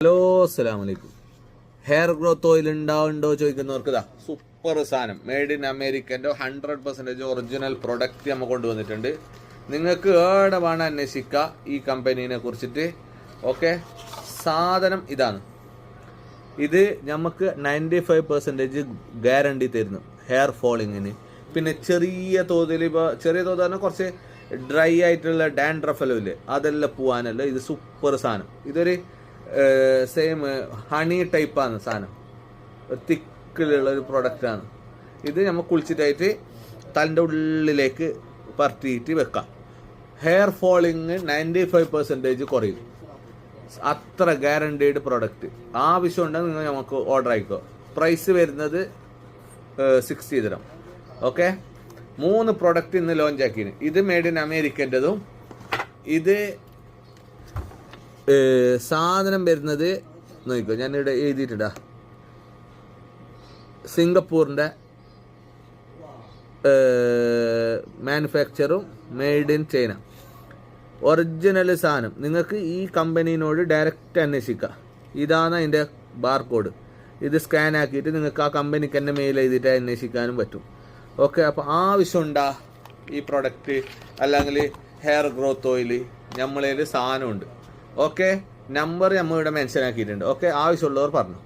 Hello, അസ്സലാമു അലൈക്കും. Hair growth oil ഉണ്ടോ ചോദിക്കുന്നവർക്ക് ഇതാ സൂപ്പർ സാധനം മെയ്ഡ് ഇൻ അമേരിക്കൻ്റെ 100% ഒറിജിനൽ പ്രൊഡക്റ്റ് നമ്മൾ കൊണ്ടുവന്നിട്ടുണ്ട്. നിങ്ങൾക്ക് ഏടെ വേണം അന്വേഷിക്കുക ഈ കമ്പനീനെ കുറിച്ചിട്ട്. ഓക്കെ, സാധനം ഇതാണ്. ഇത് നമുക്ക് 95% ഗ്യാരണ്ടി തരുന്നു ഹെയർ ഫോളിങ്ങിന്. പിന്നെ ചെറിയ തോതിൽ, ഇപ്പോൾ ചെറിയ തോതിൽ പറഞ്ഞാൽ കുറച്ച് ഡ്രൈ ആയിട്ടുള്ള ഡാൻഡ്രഫെല്ലാം ഇല്ലേ, അതെല്ലാം പോകാനല്ല ഇത് സൂപ്പർ സാധനം. ഇതൊരു സെയിം ഹണി ടൈപ്പാണ് സാധനം, തിക്കിലുള്ള ഒരു പ്രൊഡക്റ്റാണ് ഇത്. നമ്മൾ കുളിച്ചിട്ടായിട്ട് തലൻ്റെ ഉള്ളിലേക്ക് പരട്ടിയിട്ട് വെക്കാം. ഹെയർ ഫോളിങ് 95% കുറയും. അത്ര ഗ്യാരണ്ടീഡ് പ്രൊഡക്റ്റ്. ആവശ്യമുണ്ടെങ്കിൽ നിങ്ങൾ നമുക്ക് ഓർഡർ ആയിക്കോ. പ്രൈസ് വരുന്നത് 60 ദിർഹം. ഓക്കെ, 3 പ്രൊഡക്റ്റ് ഇന്ന് ലോഞ്ച് ആക്കിന്. ഇത് മെയ്ഡ് ഇൻ അമേരിക്കൻ്റെതും, ഇത് സാധനം വരുന്നത് നോക്കിക്കോ, ഞാനിവിടെ എഴുതിയിട്ടാ സിംഗപ്പൂറിൻ്റെ മാനുഫാക്ചറും മെയ്ഡ് ഇൻ ചൈന. ഒറിജിനൽ സാധനം. നിങ്ങൾക്ക് ഈ കമ്പനീനോട് ഡയറക്റ്റ് അന്വേഷിക്കാം. ഇതാണ് അതിൻ്റെ ബാർകോഡ്. ഇത് സ്കാൻ ആക്കിയിട്ട് നിങ്ങൾക്ക് ആ കമ്പനിക്ക് തന്നെ മെയിൽ ചെയ്തിട്ട് അന്വേഷിക്കാനും പറ്റും. ഓക്കെ, അപ്പോൾ ആവശ്യമുണ്ടാ ഈ പ്രൊഡക്റ്റ് അല്ലെങ്കിൽ ഹെയർ ഗ്രോത്ത് ഓയിൽ, നമ്മളതിൽ സാധനമുണ്ട്. ഓക്കെ, നമ്പർ നമ്മളിവിടെ മെൻഷൻ ആക്കിയിട്ടുണ്ട്. ഓക്കെ, ആവശ്യമുള്ളവർ പറഞ്ഞു.